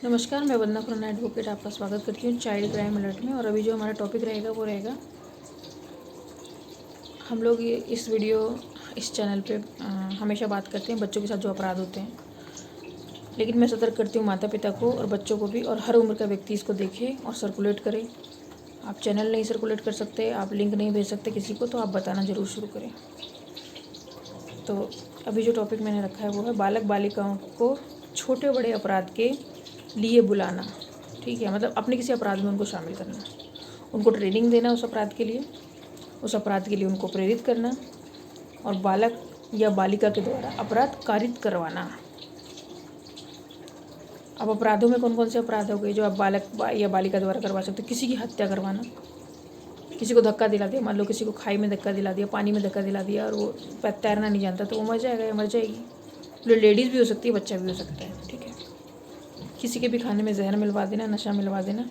नमस्कार, मैं वंदना खुराना एडवोकेट आपका स्वागत करती हूँ चाइल्ड क्राइम अलर्ट में। और अभी जो हमारा टॉपिक रहेगा वो रहेगा, हम लोग ये इस चैनल पे हमेशा बात करते हैं बच्चों के साथ जो अपराध होते हैं, लेकिन मैं सतर्क करती हूँ माता पिता को और बच्चों को भी, और हर उम्र का व्यक्ति इसको देखे और सर्कुलेट करे। आप चैनल नहीं सर्कुलेट कर सकते, आप लिंक नहीं भेज सकते किसी को, तो आप बताना ज़रूर शुरू करें। तो अभी जो टॉपिक मैंने रखा है वो है बालक बालिकाओं को छोटे बड़े अपराध के लिए बुलाना। ठीक है, मतलब अपने किसी अपराध में उनको शामिल करना, उनको ट्रेनिंग देना उस अपराध के लिए उनको प्रेरित करना, और बालक या बालिका के द्वारा अपराध कारित करवाना। अब अपराधों में कौन कौन से अपराध हो गए जो आप बालक या बालिका द्वारा करवा सकते हो? किसी की हत्या करवाना, किसी को धक्का दिला दिया, मान लो किसी को खाई में धक्का दिला दिया, पानी में धक्का दिला दिया और वो तैरना नहीं जानता, तो वो मर जाएगा या मर जाएगी। लेडीज़ भी हो सकती है, बच्चा भी हो सकता है। ठीक है, किसी के भी खाने में जहर मिलवा देना, नशा मिलवा देना,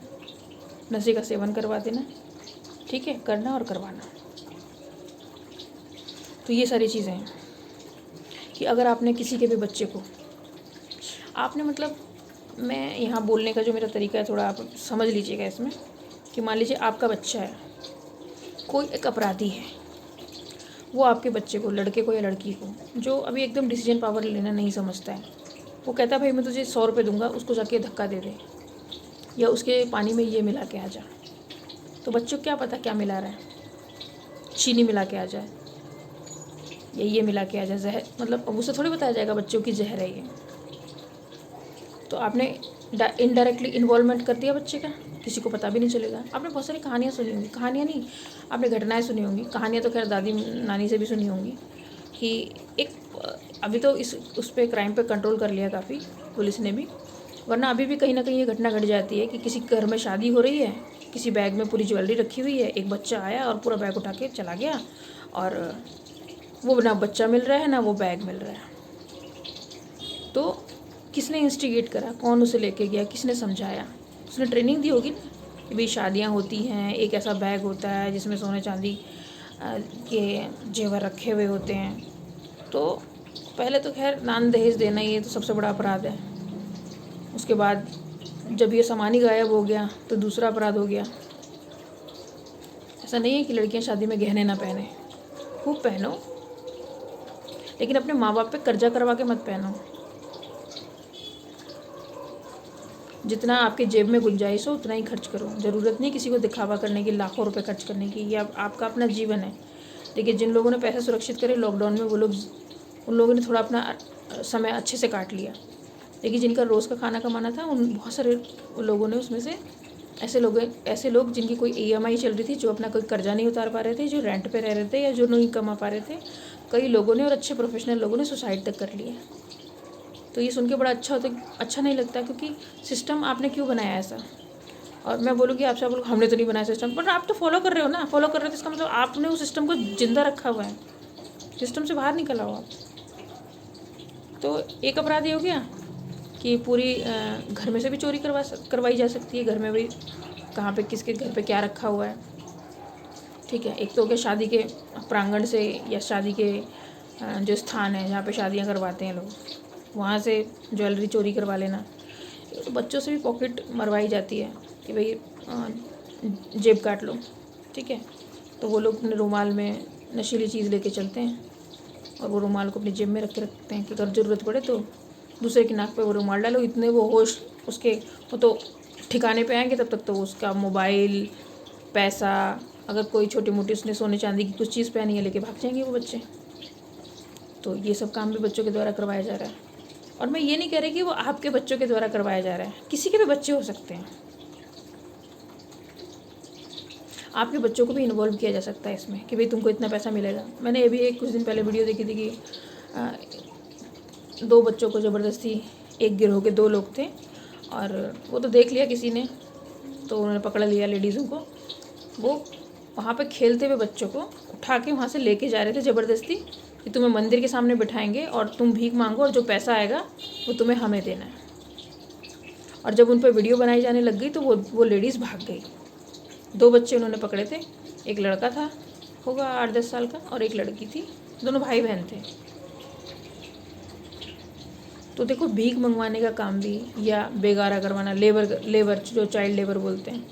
नशे का सेवन करवा देना। ठीक है, करना और करवाना। तो ये सारी चीज़ें हैं कि अगर आपने किसी के भी बच्चे को मतलब मैं यहाँ बोलने का जो मेरा तरीका है थोड़ा आप समझ लीजिएगा इसमें, कि मान लीजिए आपका बच्चा है, कोई एक अपराधी है, वो आपके बच्चे को, लड़के को या लड़की को, जो अभी एकदम डिसीजन पावर लेना नहीं समझता है, वो कहता है भाई मैं तुझे 100 रुपये दूंगा, उसको जाके धक्का दे दे या उसके पानी में ये मिला के आ जा। तो बच्चों को क्या पता क्या मिला रहा है, चीनी मिला के आ जाए या ये मिला के आ जाए जहर, मतलब अब उसे थोड़ी बताया जाएगा बच्चों की जहर है ये। तो आपने इनडायरेक्टली इन्वॉल्वमेंट कर दिया बच्चे का, किसी को पता भी नहीं चलेगा। आपने बहुत सारी कहानियाँ सुनी होंगी, कहानियाँ नहीं, आपने घटनाएं सुनी होंगी। कहानियाँ तो खैर दादी नानी से भी सुनी होंगी कि एक अभी तो उस पर क्राइम पे कंट्रोल कर लिया काफ़ी पुलिस ने भी, वरना अभी भी कहीं ना कहीं ये घटना घट जाती है कि किसी घर में शादी हो रही है, किसी बैग में पूरी ज्वेलरी रखी हुई है, एक बच्चा आया और पूरा बैग उठा के चला गया, और वो ना बच्चा मिल रहा है ना वो बैग मिल रहा है। तो किसने इंस्टिगेट करा, कौन उसे लेके गया, किसने समझाया? उसने ट्रेनिंग दी होगी ना कि भाई शादियाँ होती हैं, एक ऐसा बैग होता है जिसमें सोने चांदी के जेवर रखे हुए होते हैं। तो पहले तो खैर नान दहेज देना ये तो सबसे बड़ा अपराध है। उसके बाद जब ये सामान ही गायब हो गया तो दूसरा अपराध हो गया। ऐसा नहीं है कि लड़कियां शादी में गहने ना पहने, खूब पहनो, लेकिन अपने माँ बाप पे कर्जा करवा के मत पहनो। जितना आपके जेब में गुंजाइश हो उतना ही खर्च करो। ज़रूरत नहीं किसी को दिखावा करने की, लाखों रुपए खर्च करने की। ये आपका अपना जीवन है। देखिए, जिन लोगों ने पैसे सुरक्षित करे लॉकडाउन में, उन लोगों ने थोड़ा अपना समय अच्छे से काट लिया। लेकिन जिनका रोज़ का खाना कमाना था, उन बहुत सारे लोगों ने उसमें से ऐसे लोग जिनकी कोई EMI चल रही थी, जो अपना कोई कर्जा नहीं उतार पा रहे थे, जो रेंट पे रह रहे थे या जो नहीं कमा पा रहे थे, कई लोगों ने और अच्छे प्रोफेशनल लोगों ने सुसाइड तक कर लिया। तो ये सुन के बड़ा अच्छा नहीं लगता, क्योंकि सिस्टम आपने क्यों बनाया ऐसा? और मैं बोलूँगी आपसे, आप लोग हमने तो नहीं बनाया सिस्टम, बट आप तो फॉलो कर रहे हो ना। फॉलो कर रहे हो तो इसका मतलब आपने उस सिस्टम को जिंदा रखा हुआ है, सिस्टम से बाहर निकल आओ आप। तो एक अपराध ये हो गया कि पूरी घर में से भी चोरी करवाई जा सकती है। घर में भी कहाँ पे किसके घर पे क्या रखा हुआ है। ठीक है, एक तो हो गया शादी के प्रांगण से या शादी के जो स्थान है जहाँ पे शादियाँ करवाते हैं लोग, वहाँ से ज्वेलरी चोरी करवा लेना। तो बच्चों से भी पॉकेट मरवाई जाती है कि भाई जेब काट लो। ठीक है, तो वो लोग अपने रुमाल में नशीली चीज़ लेके चलते हैं और वो रुमाल को अपनी जेब में रखते हैं कि अगर ज़रूरत पड़े तो दूसरे की नाक पे वो रुमाल डालो। इतने वो होश उसके वो तो ठिकाने पे आएंगे, तब तक तो उसका मोबाइल, पैसा, अगर कोई छोटी मोटी उसने सोने चांदी की कुछ चीज़ पहनी है, लेके भाग जाएंगे वो बच्चे। तो ये सब काम भी बच्चों के द्वारा करवाया जा रहा है। और मैं ये नहीं कह रही कि वो आपके बच्चों के द्वारा करवाया जा रहा है, किसी के भी बच्चे हो सकते हैं। आपके बच्चों को भी इन्वॉल्व किया जा सकता है इसमें कि भाई तुमको इतना पैसा मिलेगा। मैंने अभी कुछ दिन पहले वीडियो देखी थी कि 2 बच्चों को ज़बरदस्ती, एक गिरोह के 2 लोग थे, और वो तो देख लिया किसी ने, तो उन्होंने पकड़ लिया लेडीज़ों को। वो वहाँ पे खेलते हुए बच्चों को उठा के वहाँ से लेके जा रहे थे ज़बरदस्ती कि तुम्हें मंदिर के सामने बिठाएंगे और तुम भीख मांगो और जो पैसा आएगा वो तुम्हें हमें देना है। और जब उन पर वीडियो बनाई जाने लग गई तो वो लेडीज़ भाग गई। 2 बच्चे उन्होंने पकड़े थे, एक लड़का था होगा 8-10 साल का और एक लड़की थी, दोनों भाई बहन थे। तो देखो भीख मंगवाने का काम भी या बेगारा करवाना, लेबर जो चाइल्ड लेबर बोलते हैं,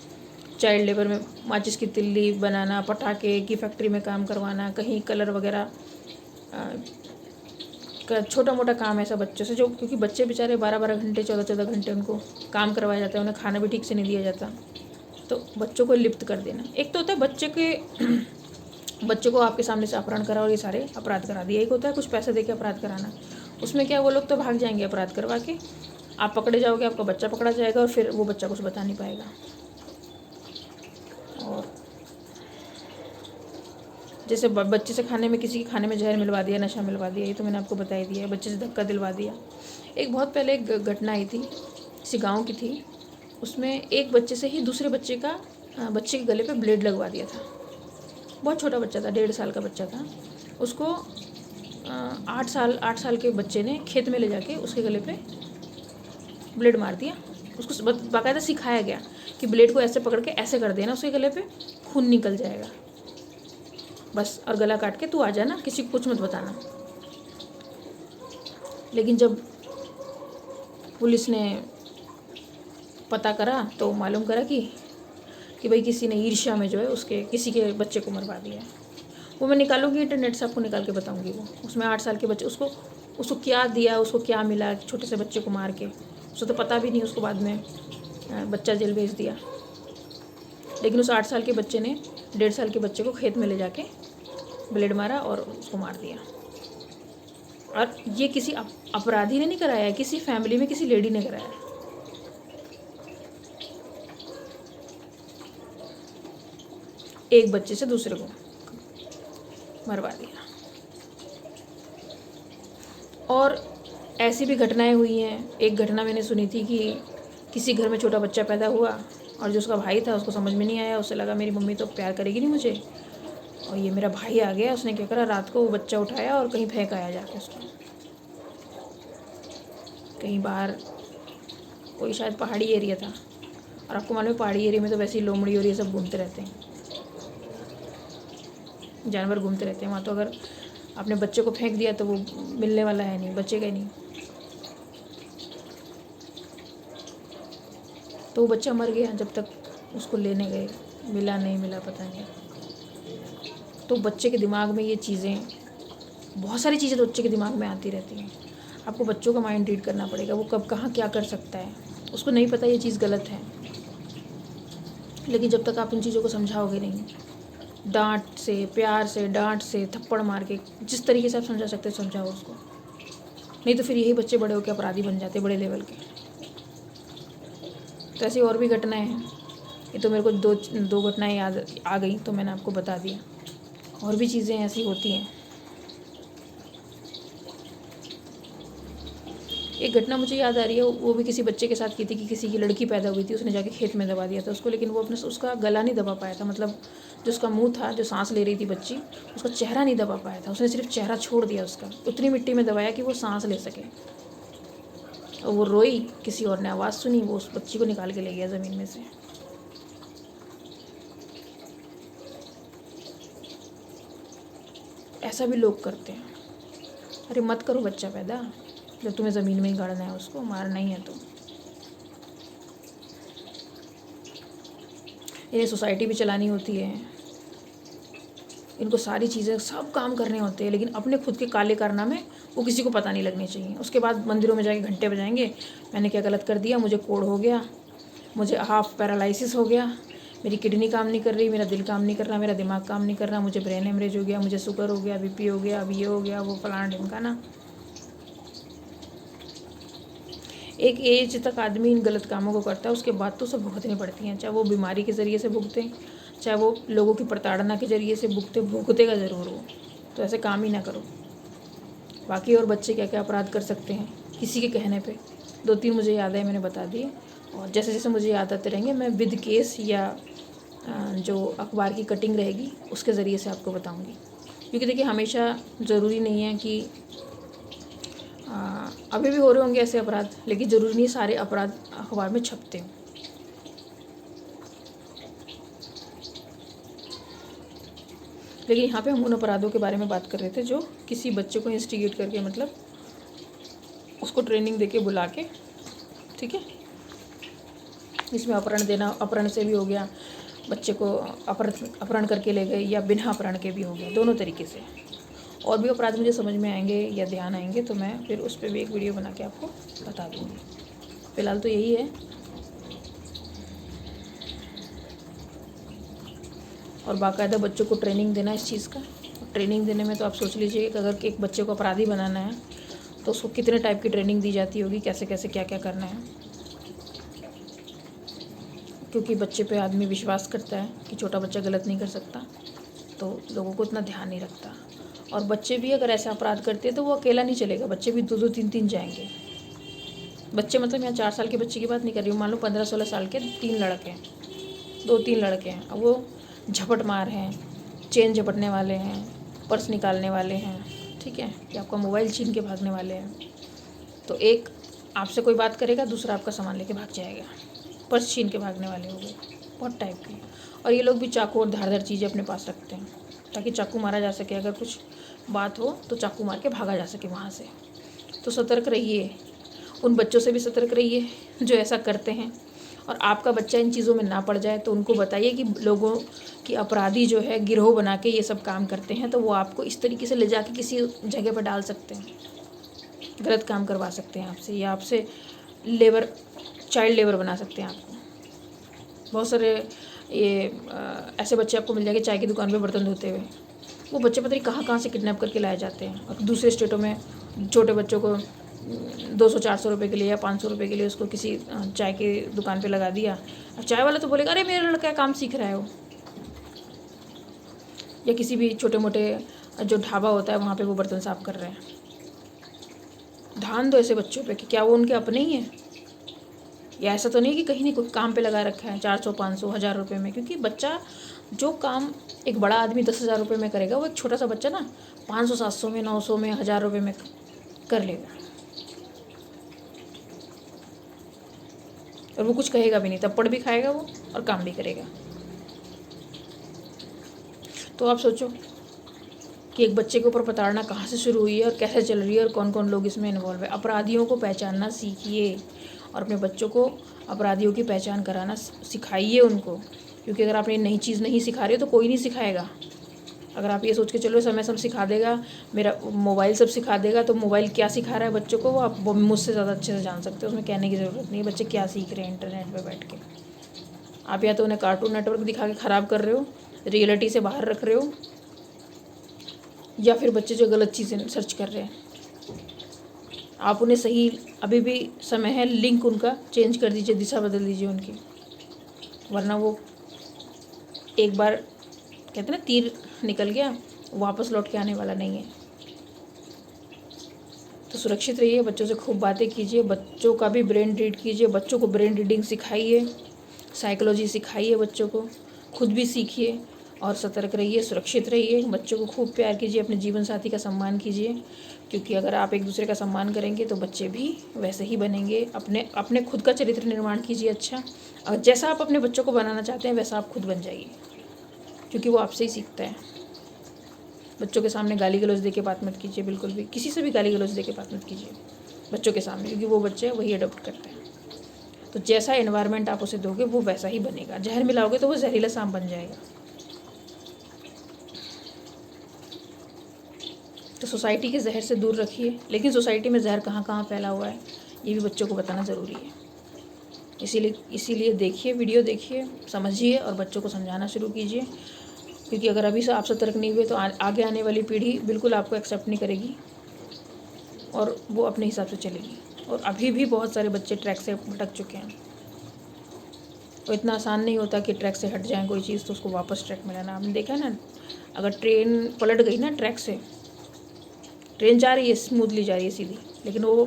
चाइल्ड लेबर में माचिस की तिल्ली बनाना, पटाखे की फैक्ट्री में काम करवाना, कहीं कलर वगैरह का छोटा मोटा काम ऐसा बच्चों से, जो क्योंकि बच्चे बेचारे 12-12 घंटे 14-14 घंटे उनको काम करवाया जाता है, उन्हें खाना भी ठीक से नहीं दिया जाता। तो बच्चों को लिप्त कर देना। एक तो होता है बच्चे को आपके सामने से अपहरण करा और ये सारे अपराध करा दिया। एक होता है कुछ पैसे दे के अपराध कराना। उसमें क्या, वो लोग तो भाग जाएंगे अपराध करवा के, आप पकड़े जाओगे, आपका बच्चा पकड़ा जाएगा और फिर वो बच्चा कुछ बता नहीं पाएगा। और जैसे बच्चे से खाने में, किसी के खाने में जहर मिलवा दिया, नशा मिलवा दिया, ये तो मैंने आपको बता ही दिया है। बच्चे से धक्का दिलवा दिया। एक बहुत पहले एक घटना आई थी, किसी गाँव की थी। उसमें एक बच्चे से ही दूसरे बच्चे के गले पे ब्लेड लगवा दिया था। बहुत छोटा बच्चा था, 1.5 साल का बच्चा था। उसको 8 साल के बच्चे ने खेत में ले जाके उसके गले पे ब्लेड मार दिया। उसको बाकायदा सिखाया गया कि ब्लेड को ऐसे पकड़ के ऐसे कर देना, उसके गले पे खून निकल जाएगा बस, और गला काट के तू आ जाना, किसी को कुछ मत बताना। लेकिन जब पुलिस ने पता करा तो मालूम करा कि भाई किसी ने ईर्ष्या में जो है उसके किसी के बच्चे को मरवा दिया है। वो मैं निकालूंगी इंटरनेट से, आपको निकाल के बताऊंगी। वो उसमें 8 साल के बच्चे, उसको क्या दिया, उसको क्या मिला छोटे से बच्चे को मार के, उसको तो पता भी नहीं। उसको बाद में बच्चा जेल भेज दिया। लेकिन उस 8 साल के बच्चे ने 1.5 साल के बच्चे को खेत में ले जाके ब्लेड मारा और उसको मार दिया। और ये किसी अपराधी ने नहीं कराया है, किसी फैमिली में किसी लेडी ने कराया है। एक बच्चे से दूसरे को मरवा दिया। और ऐसी भी घटनाएं हुई हैं। एक घटना मैंने सुनी थी कि किसी घर में छोटा बच्चा पैदा हुआ और जो उसका भाई था उसको समझ में नहीं आया। उसे लगा मेरी मम्मी तो प्यार करेगी नहीं मुझे, और ये मेरा भाई आ गया। उसने क्या करा, रात को वो बच्चा उठाया और कहीं फेंक आया जाके उसको, कहीं बाहर, कोई शायद पहाड़ी एरिया था। और आपको मालूम है पहाड़ी एरिया में तो वैसे ही लोमड़ी और ये सब घूमते रहते हैं, जानवर घूमते रहते हैं वहाँ। तो अगर आपने बच्चे को फेंक दिया तो वो मिलने वाला है नहीं, बचेगा ही नहीं। तो वो बच्चा मर गया जब तक उसको लेने गए, मिला नहीं मिला पता नहीं। तो बच्चे के दिमाग में ये चीज़ें, बहुत सारी चीज़ें तो बच्चे के दिमाग में आती रहती हैं। आपको बच्चों का माइंड रीड करना पड़ेगा, वो कब कहाँ क्या कर सकता है। उसको नहीं पता ये चीज़ गलत है, लेकिन जब तक आप उन चीज़ों को समझाओगे नहीं, डांट से, प्यार से, डांट से, थप्पड़ मार के, जिस तरीके से आप समझा सकते हो समझाओ उसको। नहीं तो फिर यही बच्चे बड़े होकर अपराधी बन जाते, बड़े लेवल के। तो ऐसी और भी घटनाएं हैं। ये तो मेरे को दो घटनाएं याद आ गई तो मैंने आपको बता दिया। और भी चीज़ें ऐसी होती हैं। एक घटना मुझे याद आ रही है, वो भी किसी बच्चे के साथ की थी कि किसी की लड़की पैदा हुई थी, उसने जाके खेत में दबा दिया था उसको। लेकिन वो उसका गला नहीं दबा पाया था, मतलब जो उसका मुंह था, जो सांस ले रही थी बच्ची, उसका चेहरा नहीं दबा पाया था। उसने सिर्फ चेहरा छोड़ दिया उसका, उतनी मिट्टी में दबाया कि वो सांस ले सके। और वो रोई, किसी और ने आवाज़ सुनी, वो उस बच्ची को निकाल के ले गया ज़मीन में से। ऐसा भी लोग करते हैं। अरे मत करो बच्चा पैदा, जब तुम्हें ज़मीन में ही गाड़ना है, उसको मारना ही है तो। ये सोसाइटी भी चलानी होती है, इनको सारी चीज़ें, सब काम करने होते हैं, लेकिन अपने खुद के काले कारनामे वो किसी को पता नहीं लगने चाहिए। उसके बाद मंदिरों में जाके घंटे बजाएंगे, मैंने क्या गलत कर दिया, मुझे कोढ़ हो गया, मुझे हाफ पैरालिसिस हो गया, मेरी किडनी काम नहीं कर रही, मेरा दिल काम नहीं कर रहा, मेरा दिमाग काम नहीं कर रहा, मुझे ब्रेन हेमरेज हो गया, मुझे शुगर हो गया, बीपी हो गया, अब ये हो गया, वो फलाना ढिमकाना। एक एज तक आदमी इन गलत कामों को करता है, उसके बाद तो सब भुगतनी पड़ती हैं। चाहे वो बीमारी के ज़रिए से भुगतें, चाहे वो लोगों की प्रताड़ना के ज़रिए से भुगतेगा ज़रूर वो। तो ऐसे काम ही ना करो। बाकी और बच्चे क्या क्या अपराध कर सकते हैं किसी के कहने पे, 2-3 मुझे याद है, मैंने बता दिए। और जैसे जैसे मुझे याद आते रहेंगे मैं विद केस या जो अखबार की कटिंग रहेगी उसके ज़रिए से आपको बताऊँगी। क्योंकि देखिए हमेशा ज़रूरी नहीं है कि अभी भी हो रहे होंगे ऐसे अपराध, लेकिन ज़रूरी नहीं सारे अपराध अखबार में छपते हों। लेकिन यहाँ पे हम उन अपराधों के बारे में बात कर रहे थे जो किसी बच्चे को इंस्टिगेट करके, मतलब उसको ट्रेनिंग देके बुला के, ठीक है। इसमें अपहरण देना, अपहरण से भी हो गया, बच्चे को अपहरण करके ले गए, या बिना अपहरण के भी हो गया, दोनों तरीके से। और भी अपराध मुझे समझ में आएंगे या ध्यान आएंगे तो मैं फिर उस पर भी एक वीडियो बना के आपको बता दूँगी। फ़िलहाल तो यही है। और बाकायदा बच्चों को ट्रेनिंग देना इस चीज़ का। ट्रेनिंग देने में तो आप सोच लीजिए कि अगर एक बच्चे को अपराधी बनाना है तो उसको कितने टाइप की ट्रेनिंग दी जाती होगी, कैसे कैसे क्या क्या करना है। क्योंकि बच्चे पे आदमी विश्वास करता है कि छोटा बच्चा गलत नहीं कर सकता, तो लोगों को इतना ध्यान नहीं रखता। और बच्चे भी अगर ऐसा अपराध करते हैं तो वो अकेला नहीं चलेगा, बच्चे भी 2-2 3-3 जाएंगे। बच्चे मतलब यहाँ 4 साल के बच्चे की बात नहीं कर रही हूँ, मान लो 15-16 साल के 3 लड़के हैं, 2-3 लड़के हैं, अब वो झपट मार हैं, चेन झपटने वाले हैं, पर्स निकालने वाले हैं, ठीक है, या आपका मोबाइल छीन के भागने वाले हैं। तो एक आपसे कोई बात करेगा, दूसरा आपका सामान लेके भाग जाएगा, पर्स छीन के भागने वाले हो गए, बहुत टाइप के। और ये लोग भी चाकू और धारदार चीज़ें अपने पास रखते हैं ताकि चाकू मारा जा सके, अगर कुछ बात हो तो चाकू मार के भागा जा सके वहाँ से। तो सतर्क रहिए, उन बच्चों से भी सतर्क रहिए जो ऐसा करते हैं। और आपका बच्चा इन चीज़ों में ना पड़ जाए तो उनको बताइए कि लोगों की अपराधी जो है गिरोह बना के ये सब काम करते हैं, तो वो आपको इस तरीके से ले जाके किसी जगह पर डाल सकते हैं, गलत काम करवा सकते हैं आपसे, या आपसे लेबर, चाइल्ड लेबर बना सकते हैं आपको। बहुत सारे ये ऐसे बच्चे आपको मिल जाएंगे चाय की दुकान पे बर्तन धोते हुए। वो बच्चे पता नहीं कहाँ कहाँ से किडनैप करके लाए जाते हैं, और दूसरे स्टेटों में छोटे बच्चों को 200-400 रुपये के लिए या 500 रुपये के लिए उसको किसी चाय की दुकान पे लगा दिया। अब चाय वाला तो बोलेगा अरे मेरा लड़का काम सीख रहा है वो। या किसी भी छोटे मोटे जो ढाबा होता है वहाँ पे वो बर्तन साफ़ कर रहे हैं। ध्यान दो ऐसे बच्चों पे कि क्या वो उनके अपने ही हैं, या ऐसा तो नहीं कि कहीं नहीं कोई काम पे लगा रखा है 400-500 हज़ार रुपये में। क्योंकि बच्चा जो काम एक बड़ा आदमी 10,000 रुपये में करेगा, वो एक छोटा सा बच्चा ना 500-700 में, 900 में, 1,000 रुपये में कर लेगा। और वो कुछ कहेगा भी नहीं, थप्पड़ भी खाएगा वो और काम भी करेगा। तो आप सोचो कि एक बच्चे के ऊपर प्रताड़ना कहाँ से शुरू हुई है और कैसे चल रही है, और कौन कौन लोग इसमें इन्वॉल्व है। अपराधियों को पहचानना सीखिए और अपने बच्चों को अपराधियों की पहचान कराना सिखाइए उनको। क्योंकि अगर आप ये नई चीज़ नहीं सिखा रहे हो तो कोई नहीं सिखाएगा। अगर आप ये सोच के चलो समय सब सिखा देगा, मेरा मोबाइल सब सिखा देगा, तो मोबाइल क्या सिखा रहा है बच्चों को वो आप मुझसे ज़्यादा अच्छे से जान सकते हो। उसमें कहने की ज़रूरत नहीं है बच्चे क्या सीख रहे हैं इंटरनेट पर बैठ के। आप या तो उन्हें कार्टून नेटवर्क दिखा के ख़राब कर रहे हो, रियलिटी से बाहर रख रहे हो, या फिर बच्चे जो गलत चीज़ें सर्च कर रहे हैं। आप उन्हें सही, अभी भी समय है, लिंक उनका चेंज कर दीजिए, दिशा बदल दीजिए उनकी, वरना वो एक बार कहते हैं ना तीर निकल गया वापस लौट के आने वाला नहीं है। तो सुरक्षित रहिए, बच्चों से खूब बातें कीजिए, बच्चों का भी ब्रेन रीड कीजिए, बच्चों को ब्रेन रीडिंग सिखाइए, साइकोलॉजी सिखाइए बच्चों को, खुद भी सीखिए और सतर्क रहिए, सुरक्षित रहिए। बच्चों को खूब प्यार कीजिए, अपने जीवन साथी का सम्मान कीजिए, क्योंकि अगर आप एक दूसरे का सम्मान करेंगे तो बच्चे भी वैसे ही बनेंगे। अपने खुद का चरित्र निर्माण कीजिए अच्छा, और जैसा आप अपने बच्चों को बनाना चाहते हैं वैसा आप खुद बन जाइए, क्योंकि वो आपसे ही सीखता है। बच्चों के सामने गाली गलौज दे के बात मत कीजिए, बिल्कुल भी किसी से भी गाली गलौज दे के बात मत कीजिए बच्चों के सामने, क्योंकि वो बच्चे वही अडॉप्ट करते हैं। तो जैसा एनवायरनमेंट आप उसे दोगे वो वैसा ही बनेगा। जहर मिलाओगे तो वो जहरीला सांप बन जाएगा। तो सोसाइटी के जहर से दूर रखिए, लेकिन सोसाइटी में जहर कहाँ कहाँ फैला हुआ है ये भी बच्चों को बताना ज़रूरी है। इसीलिए देखिए, वीडियो देखिए, समझिए और बच्चों को समझाना शुरू कीजिए। क्योंकि अगर अभी से आप सतर्क नहीं हुए तो आगे आने वाली पीढ़ी बिल्कुल आपको एक्सेप्ट नहीं करेगी और वो अपने हिसाब से चलेगी। और अभी भी बहुत सारे बच्चे ट्रैक से भटक चुके हैं। तो इतना आसान नहीं होता कि ट्रैक से हट जाए कोई चीज़ तो उसको वापस ट्रैक में लाना। आपने देखा ना, अगर ट्रेन पलट गई ना ट्रैक से, ट्रेन जा रही है स्मूथली जा रही है सीधी, लेकिन वो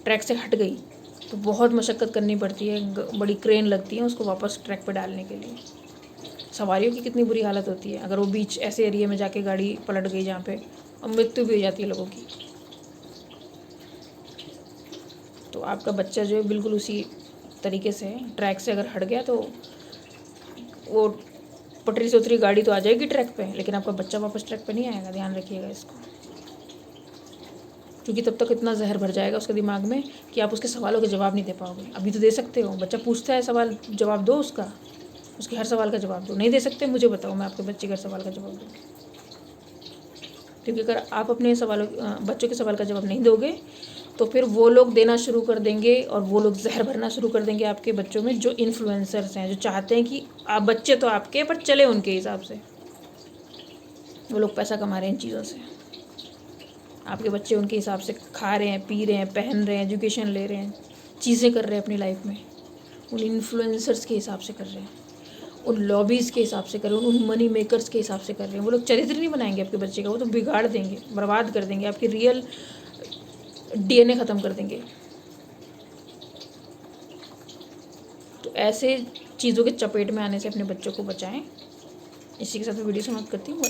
ट्रैक से हट गई तो बहुत मशक्क़त करनी पड़ती है, बड़ी क्रेन लगती है उसको वापस ट्रैक पर डालने के लिए। सवारियों की कितनी बुरी हालत होती है अगर वो बीच ऐसे एरिया में जाके गाड़ी पलट गई जहाँ पे, और मृत्यु भी हो जाती है लोगों की। तो आपका बच्चा जो है बिल्कुल उसी तरीके से ट्रैक से अगर हट गया तो वो पटरी से उतरी गाड़ी तो आ जाएगी ट्रैक पे, लेकिन आपका बच्चा वापस ट्रैक पे नहीं आएगा। ध्यान रखिएगा इसको, क्योंकि तब तक इतना जहर भर जाएगा उसके दिमाग में कि आप उसके सवालों के जवाब नहीं दे पाओगे। अभी तो दे सकते हो, बच्चा पूछता है सवाल, जवाब दो उसका, उसके हर सवाल का जवाब दो। नहीं दे सकते, मुझे बताओ, मैं आपके बच्चे के हर सवाल का जवाब दूँगी। क्योंकि अगर आप अपने सवालों बच्चों के सवाल का जवाब नहीं दोगे तो फिर वो लोग देना शुरू कर देंगे और वो लोग जहर भरना शुरू कर देंगे आपके बच्चों में, जो इन्फ्लुएंसर्स हैं, जो चाहते हैं कि आप बच्चे तो आपके पर चले उनके हिसाब से। वो लोग पैसा कमा रहे हैं इन चीज़ों से, आपके बच्चे उनके हिसाब से खा रहे हैं, पी रहे हैं, पहन रहे हैं, एजुकेशन ले रहे हैं, चीज़ें कर रहे हैं अपनी लाइफ में, उन इन्फ्लुएंसर्स के हिसाब से कर रहे हैं, उन लॉबीज़ के हिसाब से कर रहे हैं, उन मनी मेकर्स के हिसाब से कर रहे हैं। वो लोग चरित्र नहीं बनाएंगे आपके बच्चे का, वो तो बिगाड़ देंगे, बर्बाद कर देंगे, आपकी रियल DNA ख़त्म कर देंगे। तो ऐसे चीज़ों के चपेट में आने से अपने बच्चों को बचाएं। इसी के साथ मैं वीडियो समाप्त करती हूँ।